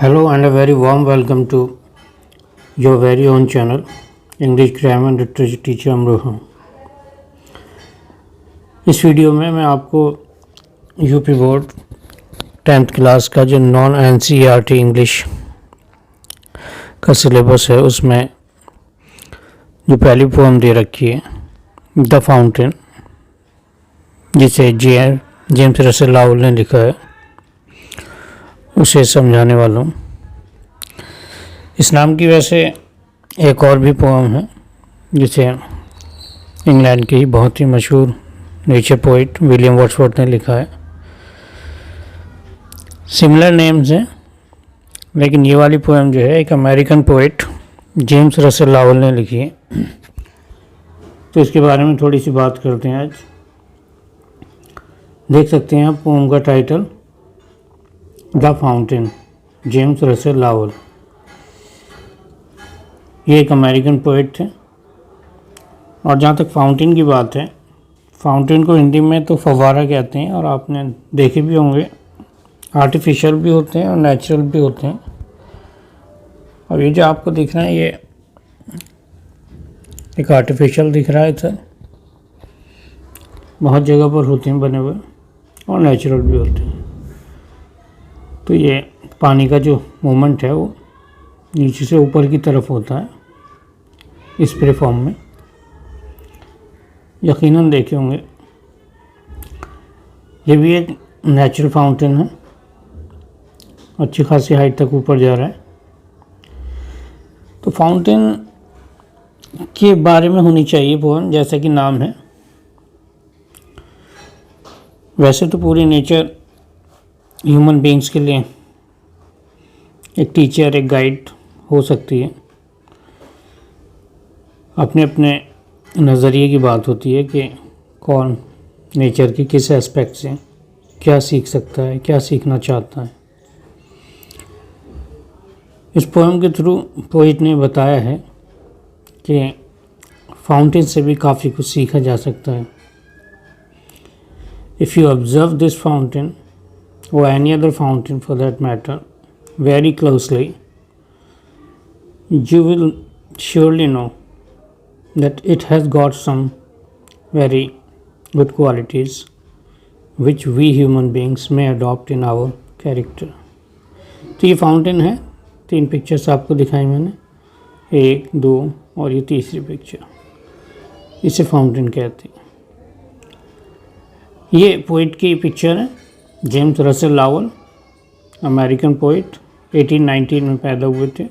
Hello and a very warm welcome to your very own channel English Grammar and Literature Teacher Amroha. इस video में मैं आपको UP board 10th class का जो non NCERT English का syllabus है उसमें जो पहली पोएम दे रखी है द फाउंटेन, जिसे जेम्स रसेल लाउल ने लिखा है, उसे समझाने वाला हूँ। इस नाम की वैसे एक और भी पोएम है जिसे इंग्लैंड के ही बहुत ही मशहूर नेचर पोइट विलियम वर्ड्सवर्थ ने लिखा है। सिमिलर नेम्स हैं, लेकिन ये वाली पोएम जो है एक अमेरिकन पोइट जेम्स रसेल लाउल ने लिखी है। तो इसके बारे में थोड़ी सी बात करते हैं आज। देख सकते हैं आप पोएम का title the fountain, James Russell Lowell. ये एक अमेरिकन पोइट थे। और जहाँ तक फाउंटेन की बात है, फाउंटेन को हिंदी में तो फव्वारा कहते हैं, और आपने देखे भी होंगे आर्टिफिशियल भी होते हैं और नेचुरल भी होते हैं। और ये जो आपको दिख रहा है ये एक आर्टिफिशियल दिख रहा है सर, बहुत जगह पर होते हैं बने हुए, और नेचुरल भी होते हैं। तो ये पानी का जो मूवमेंट है वो नीचे से ऊपर की तरफ होता है स्प्रे फॉर्म में, यकीनन देखे होंगे। ये भी एक नेचुरल फाउंटेन है, अच्छी खासी हाइट तक ऊपर जा रहा है। तो फाउंटेन के बारे में होनी चाहिए पोएम, जैसा कि नाम है। वैसे तो पूरी नेचर ह्यूमन बीइंग्स के लिए एक टीचर, एक गाइड हो सकती है। अपने अपने नज़रिए की बात होती है कि कौन नेचर के किस एस्पेक्ट से क्या सीख सकता है, क्या सीखना चाहता है। इस पोएम के थ्रू पोइट ने बताया है कि फाउंटेन से भी काफ़ी कुछ सीखा जा सकता है। If you observe this fountain or any other fountain for that matter very closely, you will surely know that it has got some very good qualities which we human beings may adopt in our character. तो ये fountain है, 3 pictures आपको दिखाई मैंने, 1, 2 और ये तीसरी picture, इसे फाउंटेन कहते हैं। ये पोइट की पिक्चर है, जेम्स रसेल लाउल, अमेरिकन पोइट, 1819 में पैदा हुए थे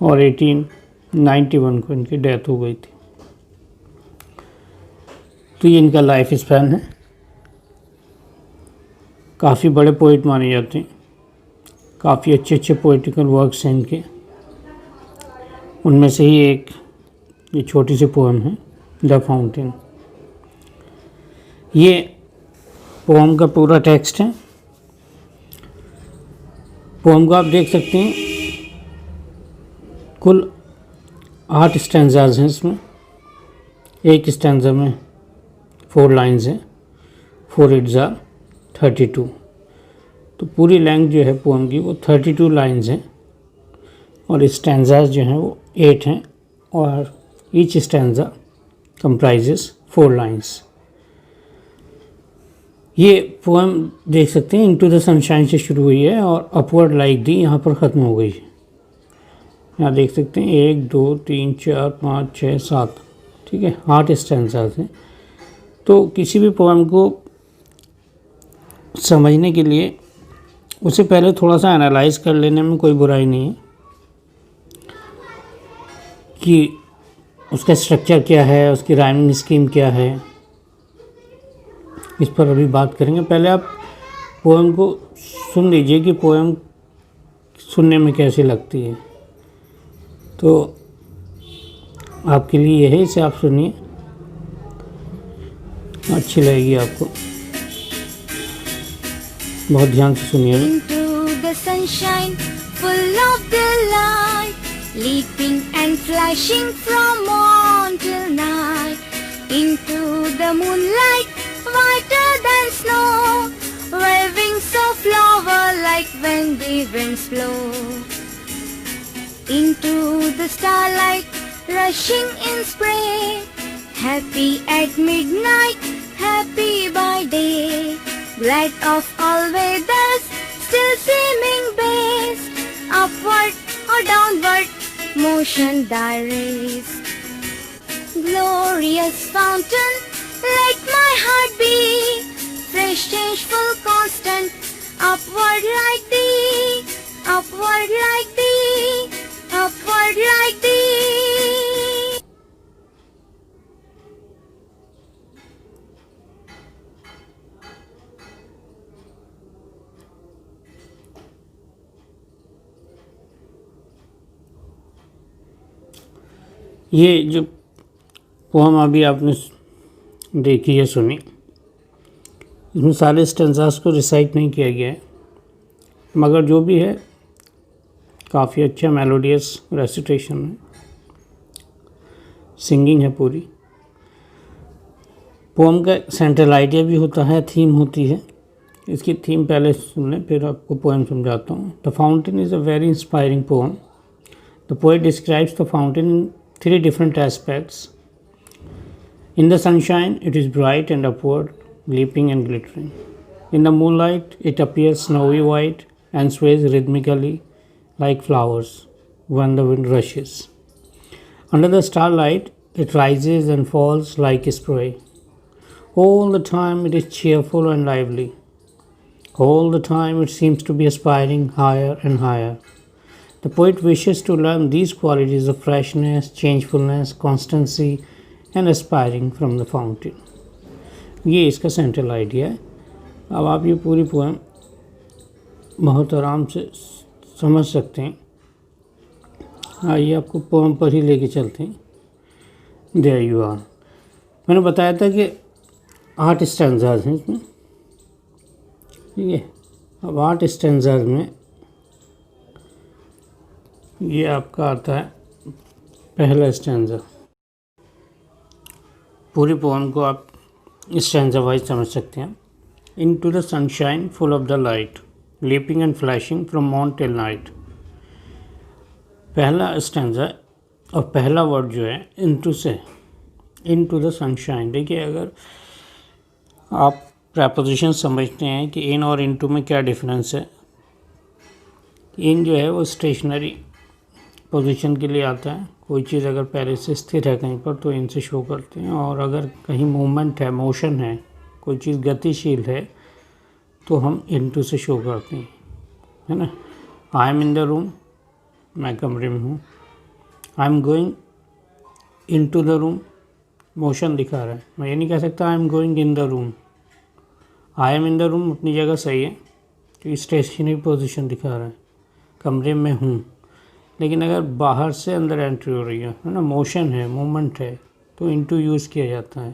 और 1891 को इनकी डेथ हो गई थी। तो ये इनका लाइफ स्पैन है। काफ़ी बड़े पोइट माने जाते हैं, काफ़ी अच्छे अच्छे पोइटिकल वर्क्स हैं इनके। उनमें से ही एक ये छोटी सी पोएम है द फाउंटेन। ये पोएम का पूरा टेक्स्ट है। पोएम को आप देख सकते हैं, कुल 8 स्टैंजाज हैं इसमें। एक स्टैंजा में 4 लाइन्स हैं, 4 8 are 32। तो पूरी लेंथ जो है पोएम की वो 32 लाइन्स हैं, और स्टैंजाज जो हैं वो 8 हैं, और ईच स्टैंजा कंप्राइजेस 4 लाइन्स। ये पोएम देख सकते हैं इनटू द सनशाइन से शुरू हुई है और अपवर्ड लाइक दी यहाँ पर ख़त्म हो गई है। यहाँ देख सकते हैं 1 2 3 4 5 6 7, ठीक है, 8 स्टैंजास हैं। तो किसी भी पोएम को समझने के लिए उसे पहले थोड़ा सा एनालाइज कर लेने में कोई बुराई नहीं है कि उसका स्ट्रक्चर क्या है, उसकी राइमिंग स्कीम क्या है। इस पर अभी बात करेंगे। पहले आप पोएम को सुन लीजिए कि पोएम सुनने में कैसी लगती है। तो आपके लिए यह है, इसे आप सुनिए, अच्छी लगेगी आपको। बहुत ध्यान से सुनिए। Into the sunshine full of delight, leaping and flashing from morn till night, into the moonlight whiter than snow, waving so flower like like when the winds blow. Into the starlight, rushing in spray. Happy at midnight, happy by day. Glad of all weathers, still seeming best. Upward or downward, motion thy rays. Glorious fountain, let my heart be. Fresh, changeful, constant. Upward like thee, upward like thee, upward like thee. ये जो pome अभी आपने देखी है, सुनी, इसमें सारे stanzas को रिसाइट नहीं किया गया है, मगर जो भी है काफ़ी अच्छा मेलोडियस रेसिटेशन है, सिंगिंग है पूरी। पोम का सेंट्रल आइडिया भी होता है, थीम होती है। इसकी थीम पहले सुन लें, फिर आपको पोएम समझाता हूँ। The fountain is a very inspiring poem. The poet describes the fountain in 3 different aspects. In the sunshine, it is bright and upward, leaping and glittering. In the moonlight, it appears snowy white and sways rhythmically like flowers when the wind rushes. Under the starlight, it rises and falls like spray. All the time, it is cheerful and lively. All the time, it seems to be aspiring higher and higher. The poet wishes to learn these qualities of freshness, changefulness, constancy and aspiring from the fountain. ये इसका central idea है। अब आप ये पूरी poem बहुत आराम से समझ सकते हैं। आइए आपको पोएम पर ही लेके चलते हैं। There you are. मैंने बताया था कि 8 स्टैंजाज हैं इसमें, ठीक है। अब 8 स्टैंजाज में ये आपका आता है पहला स्टैंजा। पूरी पोएम को आप स्टैंजा वाइज समझ सकते हैं। Into the sunshine full of the light, leaping and flashing from morn till night. पहला स्टैंजा और पहला वर्ड जो है इनटू से, इनटू द सनशाइन। देखिए, अगर आप प्रेपोजिशन समझते हैं कि इन और इनटू में क्या डिफरेंस है। इन जो है वो स्टेशनरी पोजीशन के लिए आता है। कोई चीज़ अगर पहले से स्थिर है कहीं पर तो इनसे शो करते हैं, और अगर कहीं मूवमेंट है, मोशन है, कोई चीज़ गतिशील है तो हम इनटू से शो करते हैं, है ना। I am in the room, मैं कमरे में हूँ। आई am going into the room, motion दिखा रहा है। मैं ये नहीं कह सकता आई am going in the room. I am in the room अपनी जगह सही है क्योंकि स्टेशनरी पोजीशन दिखा रहा है, कमरे में हूँ। लेकिन अगर बाहर से अंदर एंट्री हो रही है ना, मोशन है, मूवमेंट है, तो इनटू यूज़ किया जाता है।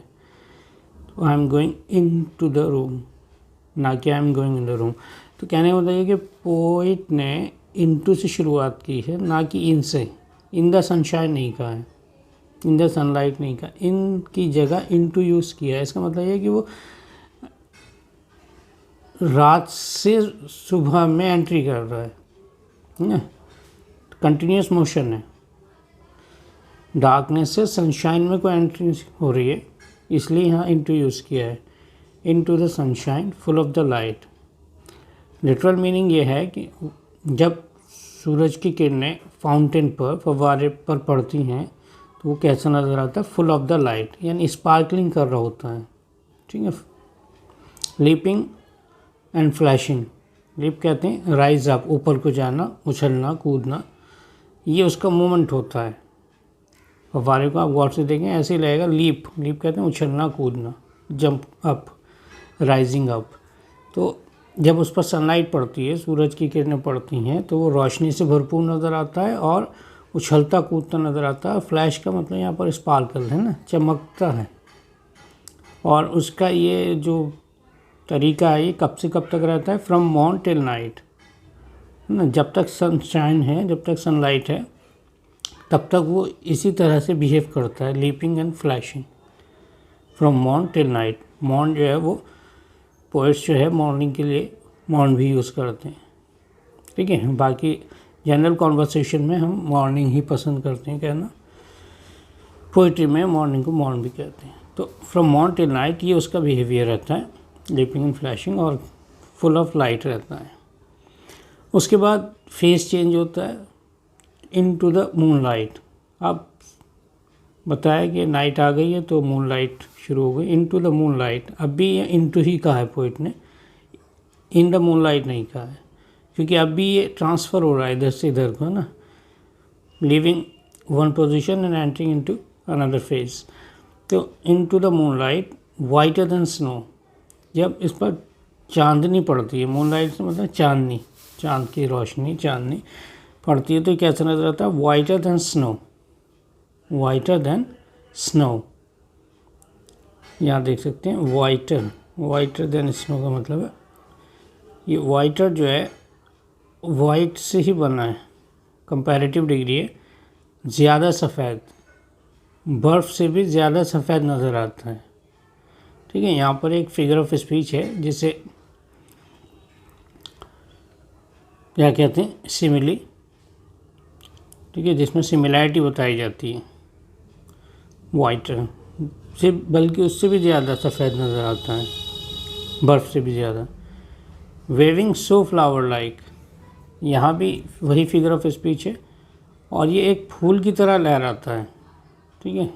तो I am going into the room, ना कि I am going in the room. तो कहने का मतलब ये कि पोइट ने इनटू से शुरुआत की है, ना कि इन से। इन द सनशाइन नहीं कहा है, इन द सनलाइट नहीं कहा, इन की जगह इनटू यूज़ किया है। इसका मतलब ये कि वो रात से सुबह में एंट्री कर रहा है ना, कंटिन्यूस मोशन है। डार्कनेस से सनशाइन में कोई एंट्री हो रही है, इसलिए यहाँ इनटू यूज़ किया है। Into the sunshine full of the light. Literal meaning ये है कि जब सूरज की किरणें फाउंटेन पर, फव्वारे पर पड़ती हैं तो वो कैसा नज़र आता है, फुल ऑफ द लाइट, यानी स्पार्कलिंग कर रहा होता है, ठीक है। Leaping and flashing. लीप कहते हैं राइज अप, ऊपर को जाना, उछलना, कूदना, ये उसका मूवमेंट होता है। फव्वारे को आप गौर से देखें ऐसे ही लगेगा। लीप, लीप कहते हैं उछलना, कूदना, जंप अप, राइजिंग अप। तो जब उस पर सनलाइट पड़ती है, सूरज की किरणें पड़ती हैं, तो वो रोशनी से भरपूर नज़र आता है और उछलता कूदता नज़र आता है। फ्लैश का मतलब यहाँ पर स्पार्कल है ना, चमकता है। और उसका ये जो तरीका है ये कब से कब तक रहता है, फ्रॉम मॉर्न टिल नाइट, है ना। जब तक सनशाइन है, जब तक सनलाइट है, तब तक वो इसी तरह से बिहेव करता है, leaping and flashing from morn till night. Morn जो है वो पोएट्स जो है मॉर्निंग के लिए मॉर्न भी यूज़ करते हैं, ठीक है। बाकी जनरल कॉन्वर्सेशन में हम मॉर्निंग ही पसंद करते हैं कहना, पोइट्री में मॉर्निंग को मॉर्न भी कहते हैं। तो फ्रॉम मॉर्न टिल नाइट ये उसका बिहेवियर रहता है, लीपिंग एंड फ्लैशिंग, और फुल ऑफ लाइट रहता है। उसके बाद फेस चेंज होता है इनटू द मून लाइट। अब बताया कि नाइट आ गई है तो मून लाइट शुरू हो गई, इनटू द मून लाइट। अब भी ये इनटू ही कहा है पोइट ने, इन द मून लाइट नहीं कहा है, क्योंकि अब भी ये ट्रांसफ़र हो रहा है इधर से इधर को, है ना, living one position and entering into another phase. तो into the moonlight whiter than snow, जब इस पर चांदनी पड़ती है, मून लाइट से मतलब चांदनी, चांद की रोशनी, चांदनी पड़ती है तो कैसा नजर आता है, वाइटर देन स्नो, वाइटर देन स्नो। यहाँ देख सकते हैं वाइटर, वाइटर देन स्नो का मतलब है ये वाइटर जो है वाइट से ही बना है, कंपैरेटिव डिग्री है, ज़्यादा सफ़ेद, बर्फ़ से भी ज़्यादा सफ़ेद नज़र आता है। ठीक है, यहाँ पर एक फिगर ऑफ स्पीच है जिसे क्या कहते हैं, सिमिली, ठीक है, जिसमें सिमिलैरिटी बताई जाती है वाइटर से, बल्कि उससे भी ज़्यादा सफ़ेद नज़र आता है, बर्फ़ से भी ज़्यादा। वेविंग सो फ्लावर लाइक, यहाँ भी वही फिगर ऑफ स्पीच है, और ये एक फूल की तरह लहराता है। ठीक है,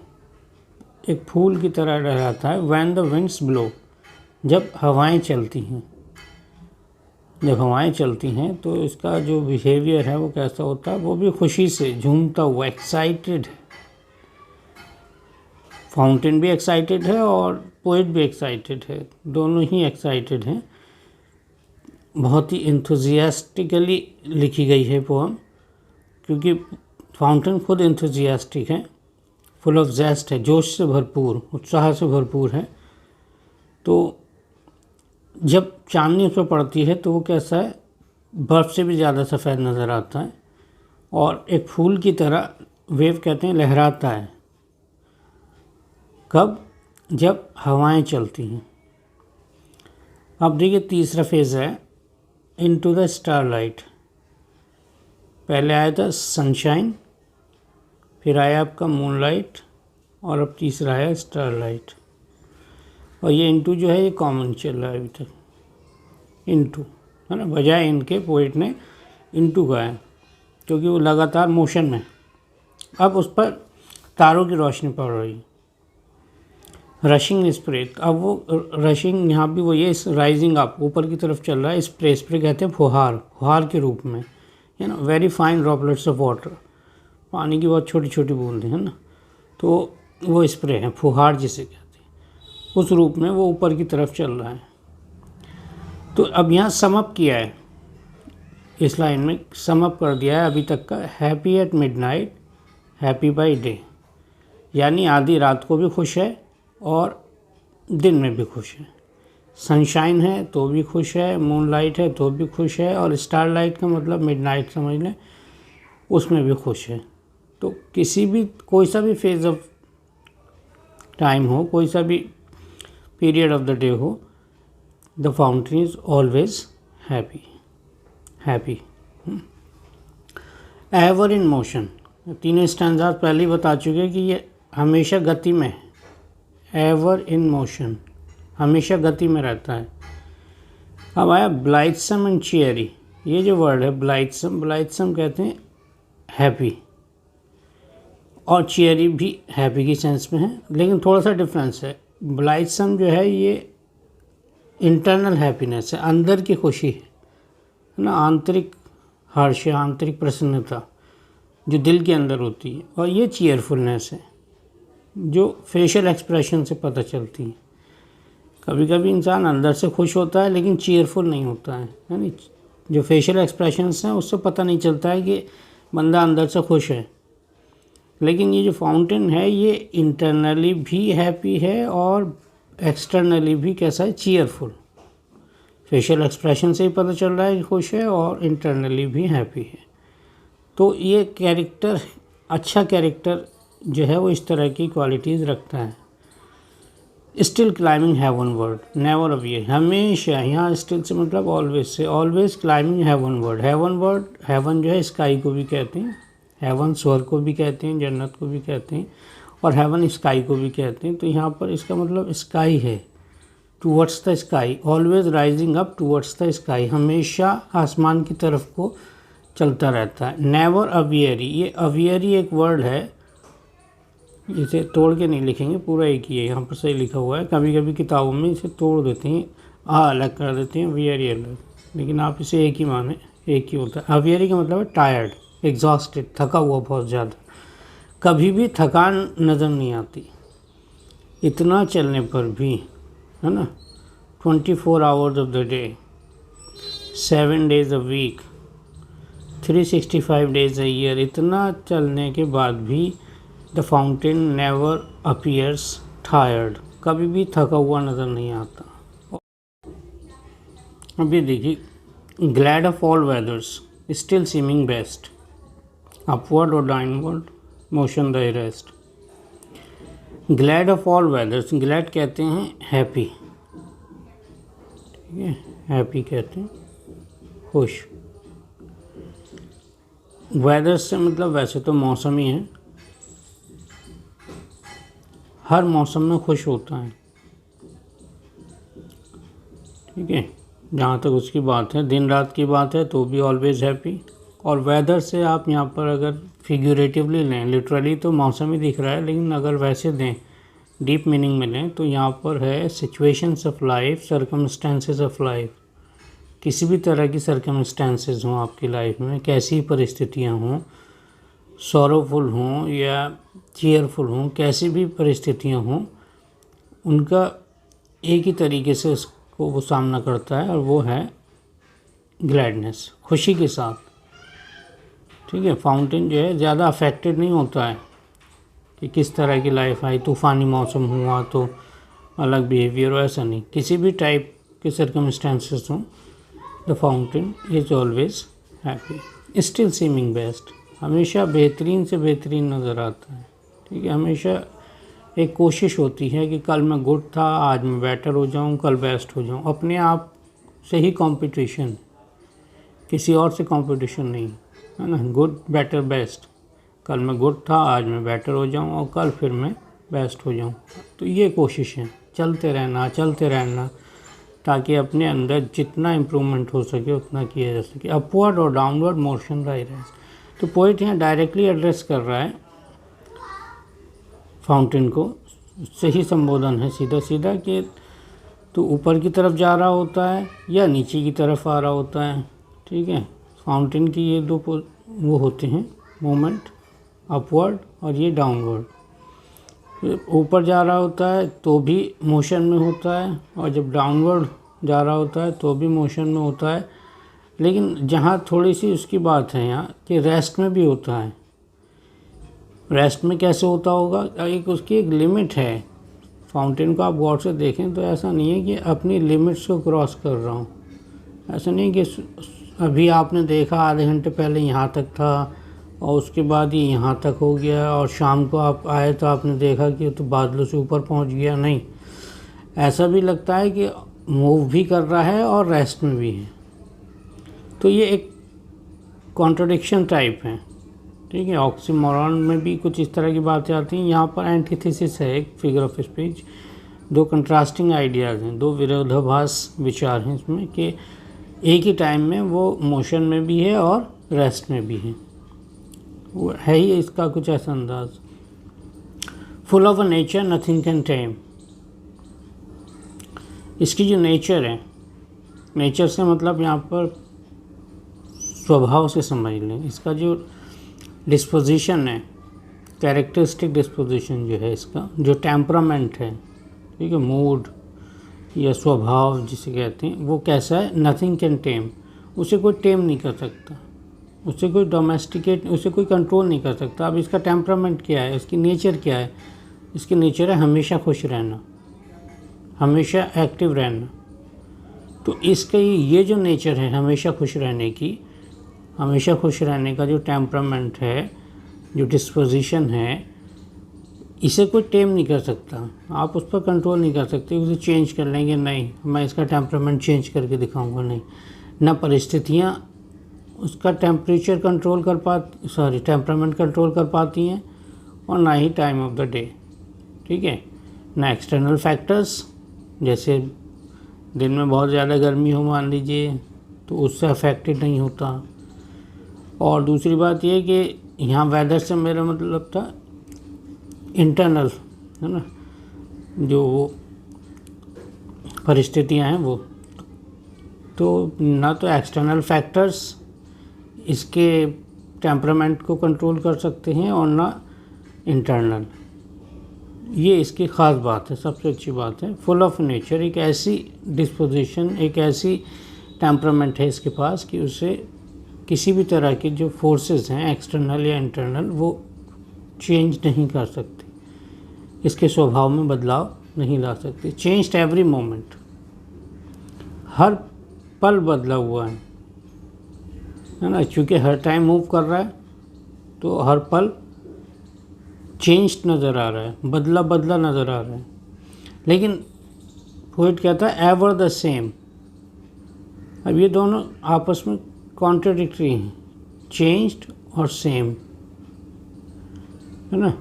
एक फूल की तरह लहराता है। व्हेन द विंड्स ब्लो, जब हवाएं चलती हैं, जब हवाएं चलती हैं तो इसका जो बिहेवियर है वो कैसा होता है, वो भी खुशी से झूमता हुआ, एक्साइटेड है। फाउंटेन भी एक्साइटेड है और पोइट भी एक्साइटेड है, दोनों ही एक्साइटेड हैं। बहुत ही इंथुजियास्टिकली लिखी गई है पोअम, क्योंकि फाउंटेन खुद इंथुजियास्टिक है, फुल ऑफ जेस्ट है, जोश से भरपूर, उत्साह से भरपूर है। तो जब चांदनी उस पर पड़ती है तो वो कैसा है, बर्फ़ से भी ज़्यादा सफ़ेद नज़र आता है, और एक फूल की तरह, वेव कहते हैं, लहराता है। कब, जब हवाएं चलती हैं। अब देखिए तीसरा फेज़ है इनटू द स्टारलाइट। पहले आया था सनशाइन, फिर आया आपका मूनलाइट, और अब तीसरा आया स्टारलाइट। और ये इनटू जो है ये कॉमन चल रहा है अभी तक, इनटू, है ना, बजाय इनके पोइट ने इनटू कहा है क्योंकि वो लगातार मोशन में। अब उस पर तारों की रोशनी पड़ रही, रशिंग स्प्रे। अब वो रशिंग यहाँ भी वो ये राइजिंग अप, ऊपर की तरफ चल रहा है। स्प्रे, स्प्रे कहते हैं फुहार, फुहार के रूप में, है ना, very fine droplets of water, पानी की बहुत छोटी छोटी बूंदें, है ना, तो वो स्प्रे है, फुहार जिसे कहते हैं, उस रूप में वो ऊपर की तरफ चल रहा है। तो अब यहाँ समअप किया है, इस लाइन में समअप कर दिया है अभी तक का, happy at midnight, happy by day, यानी आधी रात को भी खुश है और दिन में भी खुश है। सनशाइन है तो भी खुश है, मूनलाइट है तो भी खुश है, और स्टारलाइट का मतलब मिडनाइट समझ लें, उसमें भी खुश है। तो किसी भी, कोई सा भी फेज़ ऑफ टाइम हो, कोई सा भी पीरियड ऑफ द डे हो, the fountain is always happy, happy. Ever in motion, तीनों स्टैंज़ा पहले ही बता चुके हैं कि ये हमेशा गति में है। एवर इन मोशन, हमेशा गति में रहता है। अब आया ब्लाइथसम एंड चीयरी। ये जो वर्ड है ब्लाइथसम, ब्लाइथसम कहते हैं हैप्पी, और चीयरी भी हैप्पी की सेंस में है, लेकिन थोड़ा सा डिफरेंस है। ब्लाइथसम जो है ये इंटरनल हैप्पीनेस है, अंदर की खुशी है ना, आंतरिक हर्ष, आंतरिक प्रसन्नता जो दिल के अंदर होती है। और ये चीयरफुलनेस है जो फेशियल एक्सप्रेशन से पता चलती है। कभी कभी इंसान अंदर से खुश होता है लेकिन चीयरफुल नहीं होता है ना, जो फेशियल एक्सप्रेशंस हैं उससे पता नहीं चलता है कि बंदा अंदर से खुश है। लेकिन ये जो फाउंटेन है ये इंटरनली भी हैप्पी है और एक्सटर्नली भी कैसा है, चीयरफुल। फेशियल एक्सप्रेशन से ही पता चल रहा है कि खुश है और इंटरनली भी हैप्पी है। तो ये कैरेक्टर, अच्छा कैरेक्टर जो है वो इस तरह की क्वालिटीज़ रखता है। Still climbing heavenward, never aweary, हमेशा, यहाँ स्टिल से मतलब ऑलवेज से, always climbing heavenward, heavenward, heaven जो है स्काई को भी कहते हैं, हेवन स्वर्ग को भी कहते हैं, जन्नत को भी कहते हैं, और हेवन स्काई को भी कहते हैं। तो यहाँ पर इसका मतलब स्काई है, towards the sky, always rising up towards the sky, हमेशा आसमान की तरफ को चलता रहता है। नेवर अवियरी, ये अवियरी एक वर्ड है, इसे तोड़ के नहीं लिखेंगे, पूरा एक ही है, यहाँ पर सही लिखा हुआ है। कभी कभी किताबों में इसे तोड़ देते हैं, अलग कर देते हैं, वियरी अलग, लेकिन आप इसे एक ही माने, एक ही होता है। अवियरी का मतलब है टायर्ड, एग्जॉस्टेड, थका हुआ बहुत ज़्यादा, कभी भी थकान नज़र नहीं आती, इतना चलने पर भी, है ना। 24 hours of the day, 7 days a week, 365 days a year, इतना चलने के बाद भी the fountain never appears tired, कभी भी थका हुआ नज़र नहीं आता। अब ये देखिए, glad of all weathers, still seeming best, upward और downward motion the rest. Glad of all weathers, glad कहते हैं हैप्पी, ठीक है, हैप्पी कहते हैं खुश। वेदर से मतलब वैसे तो मौसम ही है, हर मौसम में खुश होता है, ठीक है, जहाँ तक उसकी बात है, दिन रात की बात है तो भी ऑलवेज हैप्पी। और वेदर से आप यहाँ पर अगर फिगरेटिवली लें, लिटरली तो मौसम ही दिख रहा है, लेकिन अगर वैसे दें, डीप मीनिंग में लें, तो यहाँ पर है situations of life, circumstances of life, किसी भी तरह की सर्कमस्टेंसेस हों आपकी लाइफ में, कैसी परिस्थितियाँ हों, सॉरोफुल हों या चीयरफुल हों, कैसी भी परिस्थितियाँ हों, उनका एक ही तरीके से उसको वो सामना करता है, और वो है ग्लैडनेस, खुशी के साथ, ठीक है। फाउंटेन जो है ज़्यादा अफेक्टेड नहीं होता है कि किस तरह की लाइफ आई, तूफ़ानी मौसम हुआ तो अलग बिहेवियर हो, ऐसा नहीं, किसी भी टाइप के सर्कमस्टेंसेस हों, the fountain is always happy, still seeming best, हमेशा बेहतरीन से बेहतरीन नज़र आता है, ठीक है। हमेशा एक कोशिश होती है कि कल मैं गुड था, आज मैं बेटर हो जाऊं, कल बेस्ट हो जाऊं, अपने आप से ही कंपटीशन, किसी और से कंपटीशन नहीं, है ना। गुड बेटर बेस्ट, कल मैं गुड था, आज मैं बेटर हो जाऊं, और कल फिर मैं बेस्ट हो जाऊं। तो ये कोशिश है, चलते रहना, ताकि अपने अंदर जितना इम्प्रूवमेंट हो सके उतना किया जा सके। अपवर्ड और डाउनवर्ड मोशन राइज, तो पोइट यहाँ डायरेक्टली एड्रेस कर रहा है फाउंटेन को, सही संबोधन है सीधा सीधा, कि तो ऊपर की तरफ जा रहा होता है या नीचे की तरफ आ रहा होता है, ठीक है। फाउंटेन की ये दो वो होते हैं मोमेंट, अपवर्ड और ये डाउनवर्ड। ऊपर जा रहा होता है तो भी मोशन में होता है, और जब डाउनवर्ड जा रहा होता है तो भी मोशन में होता है, लेकिन जहाँ थोड़ी सी उसकी बात है यहाँ कि रेस्ट में भी होता है। रेस्ट में कैसे होता होगा, एक उसकी एक लिमिट है। फाउंटेन को आप गौर से देखें तो ऐसा नहीं है कि अपनी लिमिट्स को क्रॉस कर रहा हूँ, ऐसा नहीं कि अभी आपने देखा आधे घंटे पहले यहाँ तक था और उसके बाद ये यहाँ तक हो गया, और शाम को आप आए तो आपने देखा कि तो बादलों से ऊपर पहुँच गया, नहीं। ऐसा भी लगता है कि मूव भी कर रहा है और रेस्ट में भी है, तो ये एक कॉन्ट्रडिक्शन टाइप है, ठीक है। ऑक्सीमोरॉन में भी कुछ इस तरह की बातें आती हैं। यहाँ पर एंटीथेसिस है, एक फिगर ऑफ स्पीच, दो कंट्रास्टिंग आइडियाज़ हैं, दो विरोधाभास विचार हैं इसमें, कि एक ही टाइम में वो मोशन में भी है और रेस्ट में भी है, वो है ही इसका कुछ ऐसा अंदाज। Full of a nature nothing can टेम, इसकी जो नेचर है, नेचर से मतलब यहाँ पर स्वभाव से समझ लें, इसका जो डिस्पोजिशन है, कैरेक्टरिस्टिक डिस्पोजिशन जो है इसका, जो टेम्परामेंट है, ठीक है, मूड या स्वभाव जिसे कहते हैं, वो कैसा है, नथिंग कैन टेम, उसे कोई टेम नहीं कर सकता, उसे कोई डोमेस्टिकेट, उसे कोई कंट्रोल नहीं कर सकता। अब इसका टेम्परामेंट क्या है, इसकी नेचर क्या है, इसकी नेचर है हमेशा खुश रहना, हमेशा एक्टिव रहना। तो इसका ये जो नेचर है हमेशा खुश रहने की, हमेशा खुश रहने का जो टेम्परामेंट है, जो डिस्पोजिशन है, इसे कोई टेम नहीं कर सकता, आप उस पर कंट्रोल नहीं कर सकते, उसे चेंज कर लेंगे नहीं, मैं इसका टेम्परामेंट चेंज करके दिखाऊंगा नहीं, ना परिस्थितियाँ उसका टेम्परेचर कंट्रोल कर टेम्परामेंट कंट्रोल कर पाती हैं, और ना ही टाइम ऑफ द डे, ठीक है। ना एक्सटर्नल फैक्टर्स, जैसे दिन में बहुत ज़्यादा गर्मी हो मान लीजिए तो उससे अफेक्टेड नहीं होता। और दूसरी बात ये कि यहाँ वेदर से मेरा मतलब था इंटरनल, है ना, जो परिस्थितियाँ हैं वो, तो ना तो एक्सटर्नल फैक्टर्स इसके टेम्परामेंट को कंट्रोल कर सकते हैं और ना इंटरनल। ये इसकी ख़ास बात है, सबसे अच्छी बात है। फुल ऑफ नेचर, एक ऐसी डिस्पोजिशन, एक ऐसी टेम्परामेंट है इसके पास कि उसे किसी भी तरह के जो फोर्सेस हैं एक्सटर्नल या इंटरनल वो चेंज नहीं कर सकते, इसके स्वभाव में बदलाव नहीं ला सकते। चेंज्ड एवरी मोमेंट, हर पल बदला हुआ है ना, चूँकि हर टाइम मूव कर रहा है तो हर पल चेंज्ड नज़र आ रहा है, बदला बदला नज़र आ रहा है। लेकिन पोएट कहता है एवर द सेम। अब ये दोनों आपस में कॉन्ट्रडिक्टरी हैं, चेंज्ड और सेम, है ना।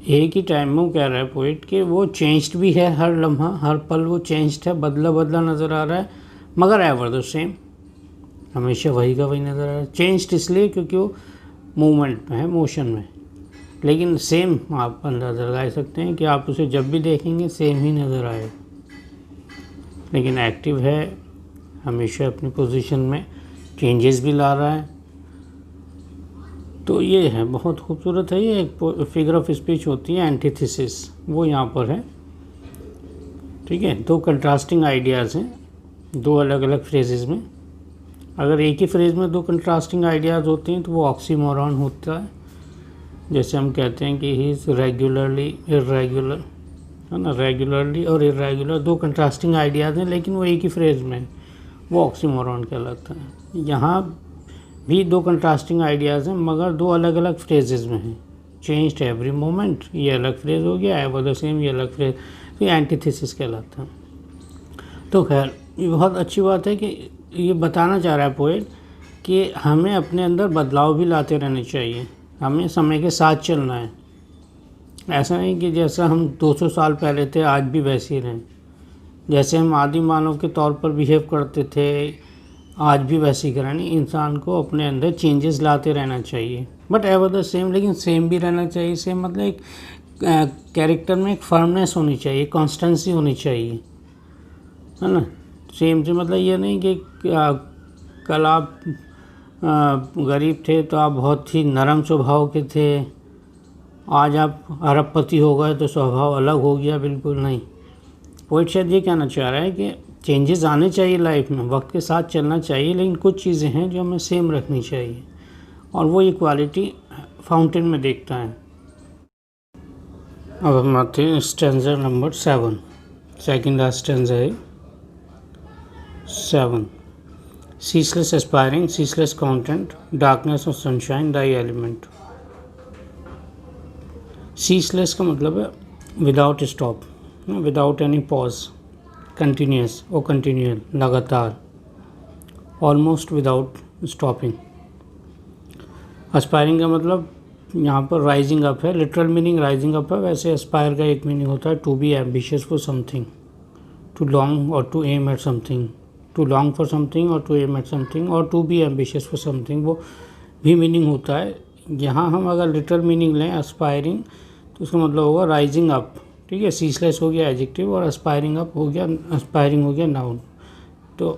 एक ही टाइम में वो कह रहा है पोएट कि वो चेंज्ड भी है, हर लम्हा हर पल वो चेंज्ड है, बदला बदला नज़र आ रहा है, मगर एवर द सेम, हमेशा वही का वही नज़र आ रहा है। चेंज्ड इसलिए क्योंकि वो मूवमेंट में है, मोशन में, लेकिन सेम आप अंदाज़ा लगा सकते हैं कि आप उसे जब भी देखेंगे सेम ही नज़र आए, लेकिन एक्टिव है, हमेशा अपनी पोजीशन में चेंजेस भी ला रहा है। तो ये है, बहुत खूबसूरत है। ये एक फिगर ऑफ स्पीच होती है एंटीथेसिस, वो यहाँ पर है, ठीक है। दो कंट्रास्टिंग आइडियाज़ हैं दो अलग अलग फ्रेजेस में। अगर एक ही फ्रेज में दो कंट्रास्टिंग आइडियाज़ होते हैं तो वो ऑक्सीमोरॉन होता है। जैसे हम कहते हैं कि ही इज़ रेगुलरली इर्रेगुलर, है ना, रेगुलरली और इर्रेगुलर दो कंट्रास्टिंग आइडियाज़ हैं, लेकिन वो एक ही फ्रेज में, वो ऑक्सीमोरॉन कहलाता है। यहाँ भी दो कंट्रास्टिंग आइडियाज़ हैं मगर दो अलग अलग फ्रेजेस में हैं। चेंज्ड एवरी मोमेंट ये अलग फ्रेज हो गया, एवर द सेम ये अलग फ्रेज, तो ये एंटीथेसिस कहलाता है। तो खैर ये बहुत अच्छी बात है कि ये बताना चाह रहा है पोएट कि हमें अपने अंदर बदलाव भी लाते रहने चाहिए, हमें समय के साथ चलना है। ऐसा नहीं कि जैसा हम 200 साल पहले थे आज भी वैसे ही रहें, जैसे हम आदि मानव के तौर पर बिहेव करते थे आज भी वैसे ही करें। नहीं, इंसान को अपने अंदर चेंजेस लाते रहना चाहिए, बट एवर द सेम, लेकिन सेम भी रहना चाहिए। सेम मतलब एक कैरेक्टर में एक फर्मनेस होनी चाहिए, कॉन्स्टेंसी होनी चाहिए, है ना। सेम से मतलब ये नहीं कि कल आप गरीब थे तो आप बहुत ही नरम स्वभाव के थे, आज आप अरबपति हो गए तो स्वभाव अलग हो गया, बिल्कुल नहीं। पोएट शायद ये कहना चाह रहा है कि चेंजेस आने चाहिए लाइफ में, वक्त के साथ चलना चाहिए, लेकिन कुछ चीज़ें हैं जो हमें सेम रखनी चाहिए, और वो इक्वालिटी फाउंटेन में देखता है। अब हम आते हैं stanza number 7, second last stanza है 7। ceaseless aspiring, ceaseless content, darkness or sunshine, thy element। ceaseless का मतलब है without stop, without any pause, continuous और कंटिन्यूअल, लगातार, ऑलमोस्ट विदाउट स्टॉपिंग। एस्पायरिंग का मतलब यहाँ पर राइजिंग अप है, लिटरल मीनिंग राइजिंग अप है, वैसे एस्पायर का एक मीनिंग होता है to be ambitious for something, to long और to aim at something, to long for something और टू एम एट समथिंग, और to be ambitious for something, वो भी मीनिंग होता है। यहाँ हम अगर लिटरल मीनिंग लें एस्पायरिंग तो उसका मतलब होगा राइजिंग अप, ठीक है। सीसलेस हो गया एडजेक्टिव और एस्पायरिंग अप हो गया, एस्पायरिंग हो गया नाउन। तो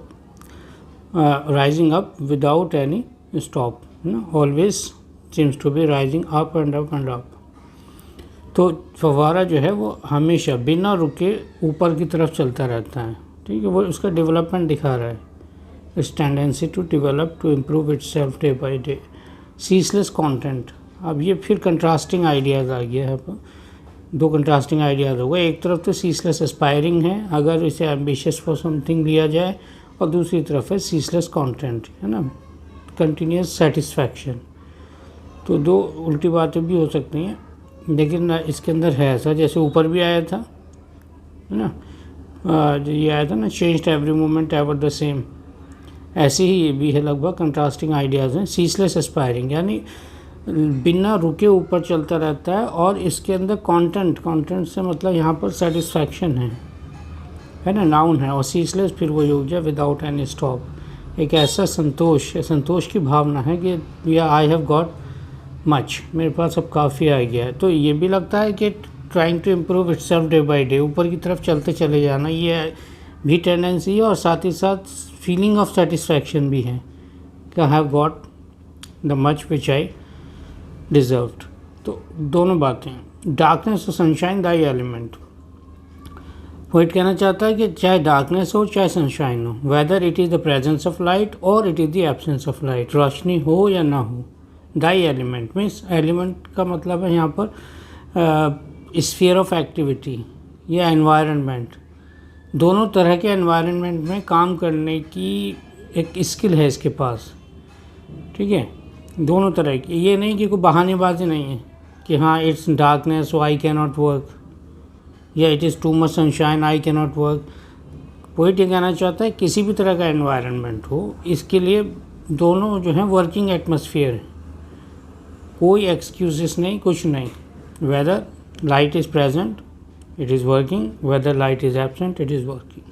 rising up without any stop, ना, always seems to be rising up and up and up. तो फव्वारा जो है वो हमेशा बिना रुके ऊपर की तरफ चलता रहता है, ठीक है। वो उसका डेवलपमेंट दिखा रहा है, its tendency to develop, to improve itself day by day. Ceaseless content, अब ये फिर कंट्रास्टिंग आइडियाज़ आ गया है, दो कंट्रास्टिंग आइडियाज़ हो गए। एक तरफ तो सीसलेस एस्पायरिंग है अगर इसे एम्बिशियस फॉर समथिंग लिया जाए, और दूसरी तरफ है सीसलेस कंटेंट, है ना, कंटिन्यूस सेटिस्फैक्शन। तो दो उल्टी बातें भी हो सकती हैं लेकिन इसके अंदर है ऐसा, जैसे ऊपर भी आया था, है ना, जो ये आया था ना, changed every moment ever the same, ऐसे ही ये भी है लगभग, कंट्रास्टिंग आइडियाज़ हैं। सीसलेस एस्पायरिंग यानी बिना रुके ऊपर चलता रहता है, और इसके अंदर कंटेंट से मतलब यहाँ पर सेटिस्फैक्शन है ना, नाउन है, और सीसलेस फिर वो योग है विदाउट एनी स्टॉप, एक ऐसा संतोष की भावना है कि या आई हैव गॉट मच, मेरे पास अब काफ़ी आ गया है। तो ये भी लगता है कि trying to improve itself day by day, ऊपर की तरफ चलते चले जाना, ये भी टेंडेंसी है, और साथ ही साथ फीलिंग ऑफ सेटिस्फैक्शन भी है कि I have got the much which I deserved. तो दोनों बातें, डार्कनेस और सनशाइन दाई एलिमेंट। पोइट कहना चाहता है कि चाहे डार्कनेस हो चाहे सनशाइन हो, whether it is the presence of light और it is the absence of light, रोशनी हो या ना हो, दाई एलिमेंट मीन्स एलिमेंट का मतलब है यहाँ पर स्फीयर ऑफ एक्टिविटी या एनवायरनमेंट, दोनों तरह के एनवायरनमेंट में काम करने की एक स्किल है इसके पास, ठीक है, दोनों तरह की। ये नहीं कि कोई बहानेबाजी नहीं है कि हाँ it's darkness so I can not work, या it is too much sunshine I can not work. Poet ये कहना चाहता है किसी भी तरह का एनवायरनमेंट हो, इसके लिए दोनों जो हैं वर्किंग एटमॉस्फेयर है, कोई एक्सक्यूजेस नहीं, कुछ नहीं। Whether light is present it is working, whether light is absent it is working,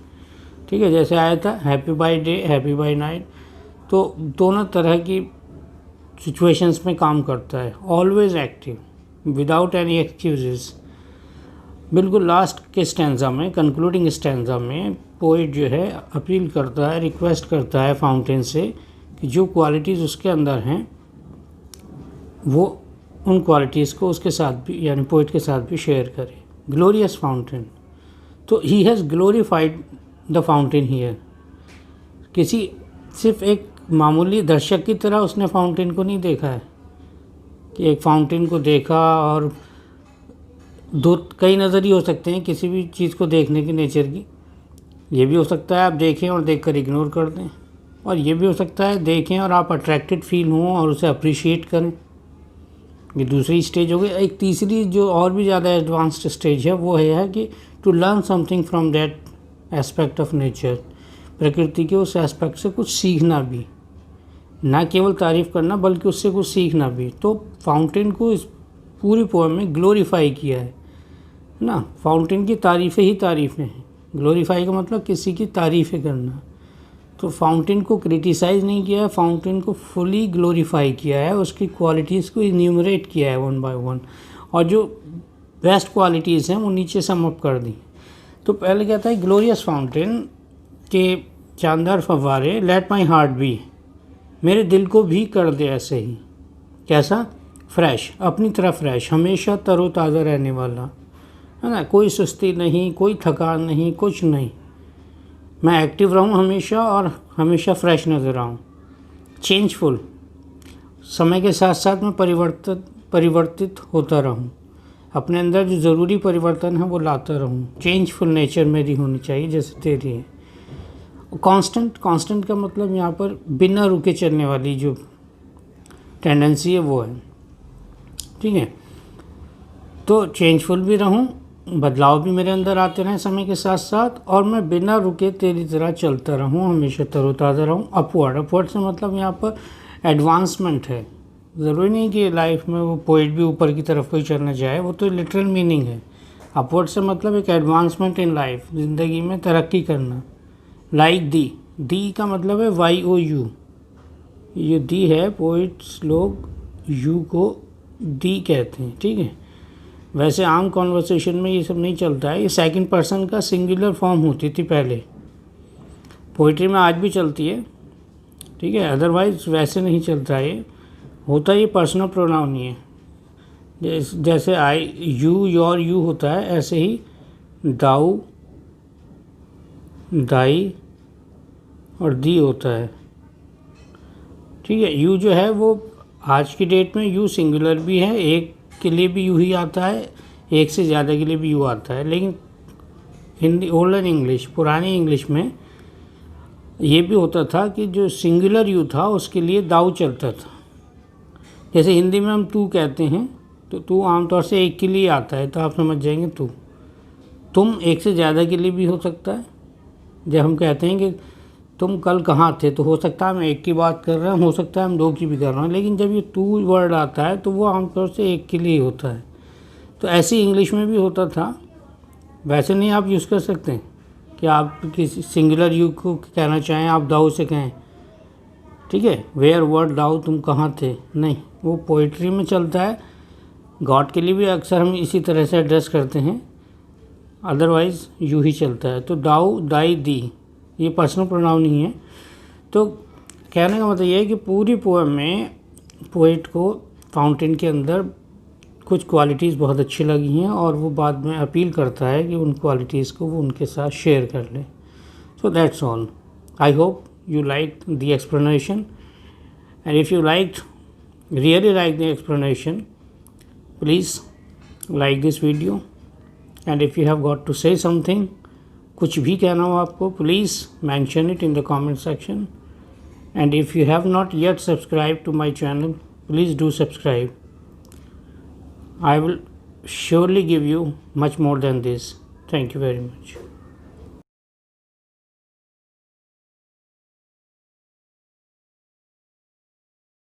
ठीक है। जैसे आया था happy by day happy by night, तो दोनों तरह की सिचुएशंस में काम करता है, always active without any excuses. बिल्कुल लास्ट के स्टैंजा में, कंक्लूडिंग स्टैंजा में पोइट जो है अपील करता है, रिक्वेस्ट करता है फाउंटेन से कि जो क्वालिटीज़ उसके अंदर हैं वो उन क्वालिटीज़ को उसके साथ भी यानी पोइट के साथ भी शेयर करे। ग्लोरियस फाउंटेन, तो he has glorified the fountain here, किसी सिर्फ एक मामूली दर्शक की तरह उसने फाउंटेन को नहीं देखा है कि एक फाउंटेन को देखा, और दो कई नज़रिए हो सकते हैं किसी भी चीज़ को देखने की नेचर की। ये भी हो सकता है आप देखें और देखकर इग्नोर कर दें, और ये भी हो सकता है देखें और आप अट्रैक्टेड फील हों और उसे अप्रिशिएट करें, ये दूसरी स्टेज हो गई। एक तीसरी जो और भी ज़्यादा एडवांस्ड स्टेज है वो है कि to learn something from that aspect of nature, प्रकृति के उस एस्पेक्ट से कुछ सीखना भी, ना केवल तारीफ़ करना बल्कि उससे कुछ सीखना भी। तो फाउंटेन को इस पूरी पोएम में ग्लोरीफाई किया है ना, फाउंटेन की तारीफ़ें ही तारीफ़ें हैं, ग्लोरीफाई का मतलब किसी की तारीफ़ें करना। तो फाउंटेन को क्रिटिसाइज़ नहीं किया है, फाउंटेन को फुली ग्लोरीफाई किया है, उसकी क्वालिटीज़ को इन्यूमरेट किया है वन बाय वन, और जो बेस्ट क्वालिटीज़ हैं वो नीचे सम अप कर दी। तो पहले कहता है ग्लोरियस फाउंटेन के शानदार फव्वारे, लेट माई हार्ट बी, मेरे दिल को भी कर दे ऐसे ही, कैसा, फ्रेश, अपनी तरह फ्रेश, हमेशा तरोताज़ा रहने वाला, है ना, कोई सुस्ती नहीं, कोई थकान नहीं, कुछ नहीं, मैं एक्टिव रहूं हमेशा और हमेशा फ्रेश नज़र आऊं। चेंजफुल, समय के साथ साथ मैं परिवर्तित होता रहूं, अपने अंदर जो ज़रूरी परिवर्तन है वो लाता रहूं। चेंजफुल नेचर मेरी होनी चाहिए जैसे तेरी है। कांस्टेंट का मतलब यहाँ पर बिना रुके चलने वाली जो टेंडेंसी है वो है, ठीक है। तो चेंजफुल भी रहूं, बदलाव भी मेरे अंदर आते रहें समय के साथ साथ, और मैं बिना रुके तेरी तरह चलता रहूं, हमेशा तरोताज़ा रहूं। अपवर्ड से मतलब यहाँ पर एडवांसमेंट है, ज़रूरी नहीं कि लाइफ में वो पोइट भी ऊपर की तरफ कोई चलना चाहे, वो तो लिटरल मीनिंग है। अपवर्ड से मतलब एक एडवांसमेंट इन लाइफ, ज़िंदगी में तरक्की करना। लाइक दी का मतलब है YOU, ये दी है, पोइट्स लोग यू को दी कहते हैं, ठीक है। वैसे आम कॉन्वर्सेशन में ये सब नहीं चलता है, ये सेकंड पर्सन का सिंगुलर फॉर्म होती थी पहले, पोइट्री में आज भी चलती है, ठीक है, अदरवाइज़ वैसे नहीं चलता है। होता ये पर्सनल प्रोनाउन ही है, जैसे आई, यू, योर, यू होता है, ऐसे ही दाऊ, दाई और दी होता है, ठीक है। यू जो है वो आज की डेट में यू सिंगुलर भी है, एक के लिए भी यू ही आता है, एक से ज़्यादा के लिए भी यू आता है, लेकिन हिंदी ओल्डन इंग्लिश, पुरानी इंग्लिश में ये भी होता था कि जो सिंगुलर यू था उसके लिए दाऊ चलता था। जैसे हिंदी में हम तू कहते हैं, तो तू आमतौर से एक के लिए आता है, तो आप समझ जाएंगे तू। तुम एक से ज़्यादा के लिए भी हो सकता है। जब हम कहते हैं कि तुम कल कहाँ थे, तो हो सकता है हम एक की बात कर रहे हैं, हो सकता है हम दो की भी कर रहे हैं, लेकिन जब ये टू वर्ड आता है तो वो आमतौर से एक के लिए ही होता है। तो ऐसे इंग्लिश में भी होता था, वैसे नहीं आप यूज़ कर सकते कि आप किसी सिंगुलर यू को कहना चाहें, आप दाऊ से कहें, ठीक है। वेयर वर्ड दाऊ, तुम कहाँ थे, नहीं, वो पोइट्री में चलता है। गॉड के लिए भी अक्सर हम इसी तरह से एड्रेस करते हैं, अदरवाइज़ यू ही चलता है। तो दाऊ, दाई, दी, ये पर्सनल प्रोनाउन नहीं है। तो कहने का मतलब ये है कि पूरी पोएम में पोइट को फाउंटेन के अंदर कुछ क्वालिटीज़ बहुत अच्छी लगी हैं और वो बाद में अपील करता है कि उन क्वालिटीज़ को वो उनके साथ शेयर कर ले। So that's all. I hope you liked the explanation, and if you really liked the explanation, please like this video, and if you have got to say something, कुछ भी कहना हो आपको, please mention it in the comment section, and if you have not yet subscribed to my channel, please do subscribe. I will surely give you much more than this. Thank you very much.